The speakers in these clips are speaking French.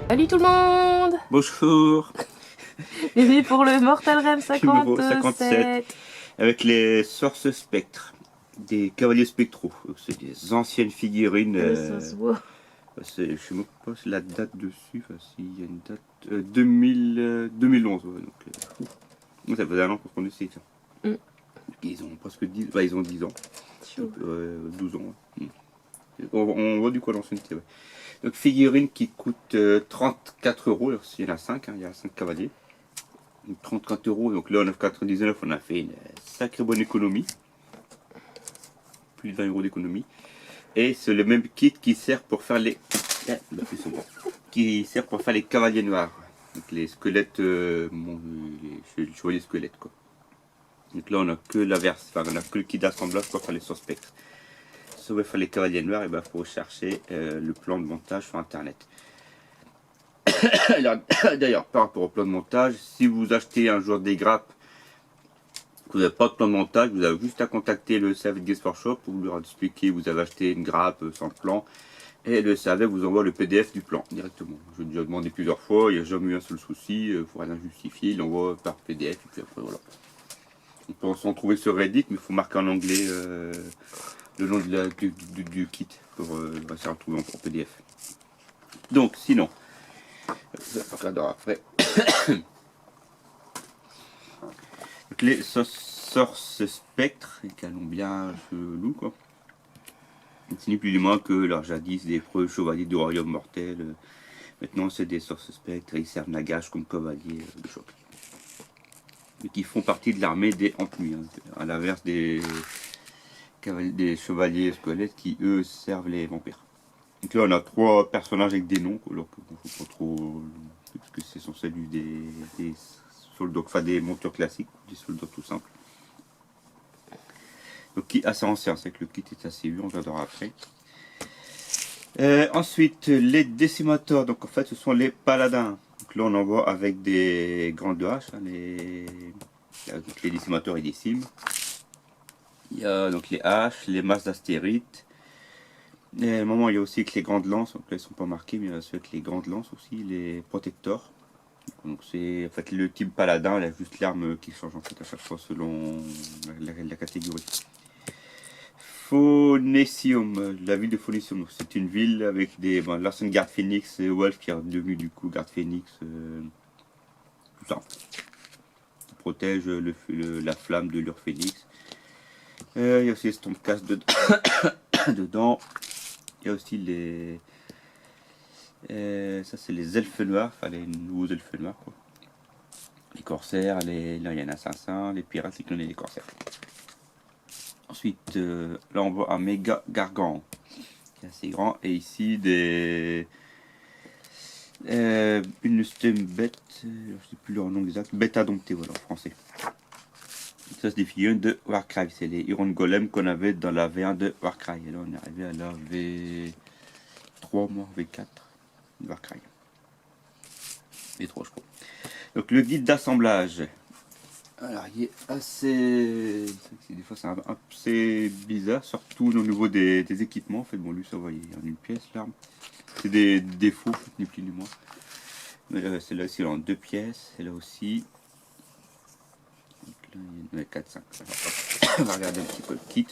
Salut tout le monde! Bonjour. Bienvenue pour le Mortal Rem Numéro 57. Avec les Sources Spectres, des cavaliers spectraux. C'est des anciennes figurines. Je sais même pas la date dessus. Enfin, s'il y a une date. 2011. Ouais, donc, ça faisait un an qu'on connaissait ça. Ils ont presque 10, enfin, ils ont 10 ans. Donc, 12 ans. Ouais. On voit du coup l'ancienneté. Ouais. Donc figurine qui coûte 34 euros. Alors, il y en a 5, hein, il y a 5 cavaliers. 34 euros, donc là en 9,99 on a fait une sacrée bonne économie, plus de 20 euros d'économie, et c'est le même kit qui sert pour faire les cavaliers noirs, donc les squelettes, les chevaliers squelettes quoi. Donc là on a que l'inverse, enfin on a que le kit d'assemblage pour faire les spectres. Si on veut faire les cavaliers noirs, et ben faut chercher le plan de montage sur internet. D'ailleurs, par rapport au plan de montage, si vous achetez un jour des grappes, que vous n'avez pas de plan de montage, vous avez juste à contacter le Savage Games Workshop pour leur expliquer que vous avez acheté une grappe sans plan, et le Savage vous envoie le PDF du plan directement. Je l'ai déjà demandé plusieurs fois, il n'y a jamais eu un seul souci, il ne faut rien justifier, il l'envoie par PDF, et puis après voilà. On peut s'en trouver sur Reddit, mais il faut marquer en anglais le nom du kit pour se retrouver en PDF. Donc, sinon, on regardera après. Donc les Sources Spectres, les canons bien chelous quoi. Ce n'est plus du moins que leur jadis des preux chevaliers du royaume mortel. Maintenant c'est des Sources Spectres et ils servent Nagash comme cavaliers de choc. Mais qui font partie de l'armée des Ampnuis, hein, à l'inverse des chevaliers squelettes qui eux servent les vampires. Donc là on a 3 personnages avec des noms, alors que bon, faut pas trop, parce que c'est censé être des soldats, enfin des montures classiques, des soldats tout simples. Donc qui est assez ancien, c'est que le kit est assez vieux, on regardera après. Ensuite les décimateurs, donc en fait ce sont les paladins. Donc là on en voit avec des grandes haches, hein, les décimateurs et décimes. Il y a donc les haches, les masses d'astérites. Et à un moment il y a aussi que les grandes lances, donc là ils sont pas marqués, mais il y a ceux avec les grandes lances aussi, les protectors. Donc c'est en fait le type paladin, il a juste l'arme qui change en fait à chaque fois selon la catégorie. Phonesium, la ville de Phonesium, c'est une ville avec des l'ancienne garde Phoenix et Wolf qui est devenu du coup garde Phoenix, tout ça. Qui protège la flamme de leur Phoenix. Il y a aussi les Stormcast dedans. Il y a aussi les ça c'est les elfes noirs, enfin les nouveaux elfes noirs quoi. Les corsaires, là il y en a 500, les pirates, c'est qu'on est les corsaires. Ensuite là on voit un méga gargan qui est assez grand, et ici une bête, je sais plus leur nom exact, bête indomptée voilà en français. Ça c'est des figurines de Warcry, c'est les Iron Golem qu'on avait dans la V1 de Warcry, et là on est arrivé à la V3 moi, V4 de Warcry. V3 je crois. Donc le guide d'assemblage, alors il est assez, des fois c'est assez bizarre, surtout au niveau des équipements. En fait bon lui ça va, il y en une pièce l'arme, c'est des défauts ni plus ni moins. Mais là c'est là aussi en 2 pièces, et là aussi. Donc là il y en a 4, 5. On va regarder un petit peu le kit.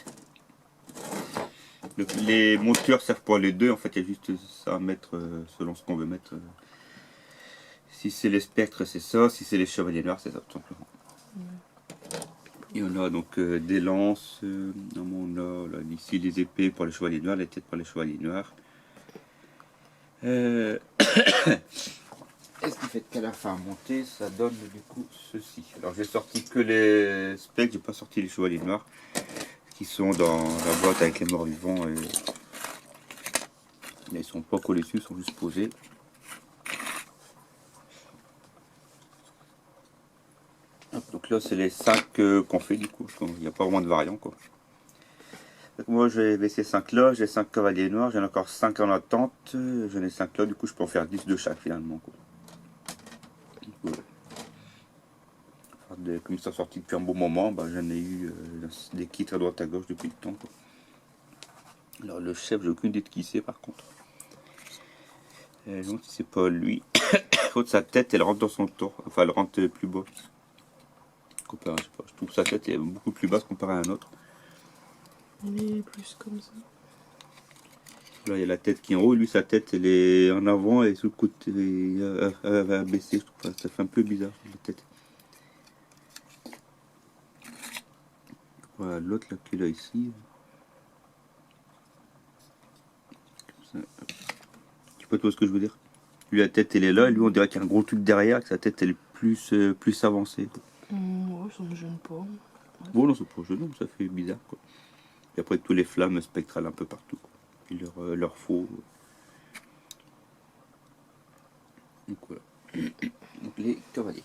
Donc, les montures servent pour les deux, en fait il y a juste ça à mettre selon ce qu'on veut mettre. Si c'est les spectres c'est ça, si c'est les chevaliers noirs c'est ça tout simplement. Et on a donc des lances, on a là, ici les épées pour les chevaliers noirs, les têtes pour les chevaliers noirs. Et ce qui fait qu'à la fin monter, ça donne du coup ceci. Alors j'ai sorti que les spectres, j'ai pas sorti les chevaliers noirs, qui sont dans la boîte avec les morts vivants. Et ils sont pas collés dessus, ils sont juste posés. Hop, donc Donc là c'est les 5 qu'on fait du coup, il n'y a pas vraiment de variants quoi. Donc moi je vais ces 5 là, j'ai 5 cavaliers noirs, j'en ai encore 5 en attente, j'en ai 5 là, du coup je peux en faire 10 de chaque finalement quoi. Comme ils sont sortis depuis un bon moment, bah, j'en ai eu des kits à droite à gauche depuis le temps quoi. Alors le chef, j'ai aucune idée de qui c'est par contre. Donc c'est pas lui. Sa tête elle rentre dans son tour, enfin elle rentre plus bas. Comparé, je sais pas, je trouve que sa tête est beaucoup plus basse comparée à un autre. Elle est plus comme ça. Là il y a la tête qui est en haut, lui sa tête elle est en avant et sous le côté elle va baisser, je trouve ça fait un peu bizarre la tête. Voilà l'autre là qui est là ici. Comme ça, tu vois ce que je veux dire. Lui la tête elle est là et lui on dirait qu'il y a un gros truc derrière, que sa tête elle est plus avancée. Ouais, ça me gêne pas. Bon non c'est pas joli, ça fait bizarre quoi. Et après tous les flammes spectrales un peu partout quoi. Puis leur faux. Donc voilà. Donc les cavaliers.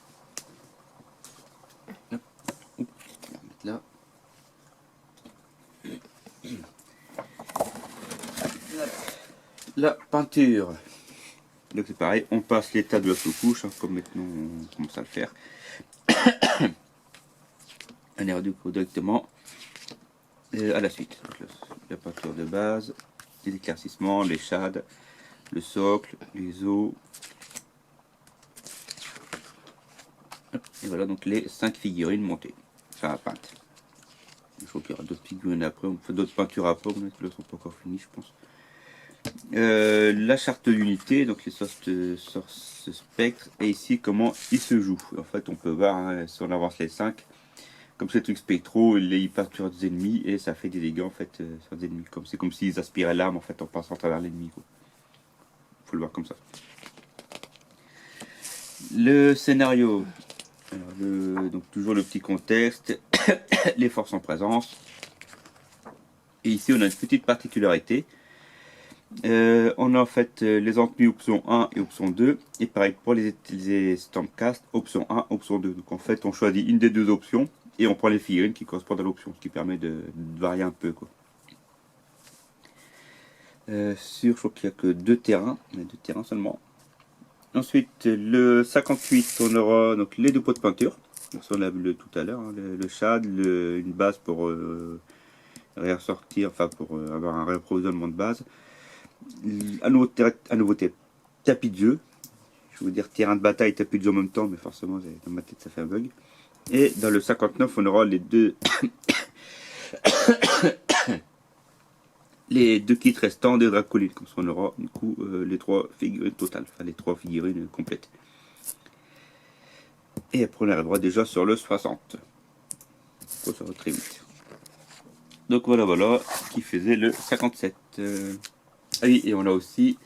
Hop. On va mettre là. La peinture. Donc c'est pareil, on passe l'état de la sous-couche, hein, comme maintenant on commence à le faire. On est du coup directement à la suite. Donc, la peinture de base, les éclaircissements, les shades, le socle, les os. Et voilà donc les 5 figurines montées, enfin peintes. Je crois qu'il y aura d'autres figurines après, on fait d'autres peintures après, mais là sont pas encore finis je pense. La charte d'unité, donc les sources spectres, et ici comment il se joue. En fait on peut voir hein, si on avance les 5, comme ces trucs spectraux, ils passent sur des ennemis et ça fait des dégâts en fait sur des ennemis. C'est comme s'ils aspiraient l'arme en fait en passant à travers l'ennemi. Faut le voir comme ça. Le scénario. Alors donc toujours le petit contexte, les forces en présence. Et ici on a une petite particularité. On a en fait les ennemis option 1 et option 2. Et pareil pour les Stormcast, option 1, option 2. Donc en fait on choisit une des deux options et on prend les figurines qui correspondent à l'option, ce qui permet de varier un peu quoi. Je crois qu'il n'y a que 2 terrains, mais 2 terrains seulement. Ensuite le 58 on aura donc les 2 pots de peinture. Donc ça on l'a vu tout à l'heure, hein, le shad, une base pour réassortir, enfin pour avoir un réapprovisionnement de base. À nouveau tapis de jeu. Je veux dire terrain de bataille, tapis de jeu en même temps, mais forcément dans ma tête ça fait un bug. Et dans le 59 on aura les deux les 2 kits restants des Dracolines, comme ça on aura du coup les 3 figurines totales, enfin les 3 figurines complètes. Et après on arrivera déjà sur le 60. Ça va très vite. Donc voilà qui faisait le 57. Ah oui, et on a aussi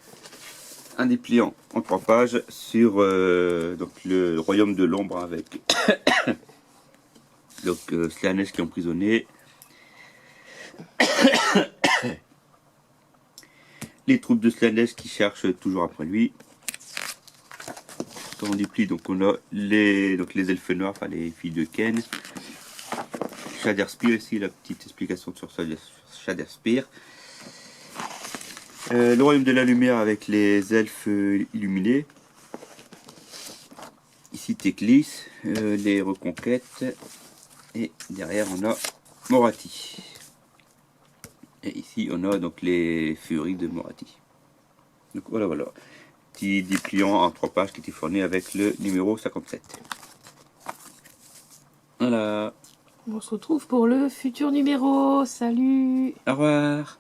un dépliant en 3 pages sur donc le royaume de l'ombre avec donc Slaanesh qui est emprisonné, les troupes de Slaanesh qui cherchent toujours après lui. Quand on déplie, donc on a les elfes noirs, enfin les filles de Ken. Shadowspear ici, la petite explication sur Shadowspear. Le royaume de la lumière avec les elfes illuminés. Ici Teclis, les reconquêtes. Et derrière on a Morathi. Et ici on a donc les furies de Morathi. Donc voilà. Petit dépliant en 3 pages qui était fourni avec le numéro 57. Voilà. On se retrouve pour le futur numéro. Salut! Au revoir.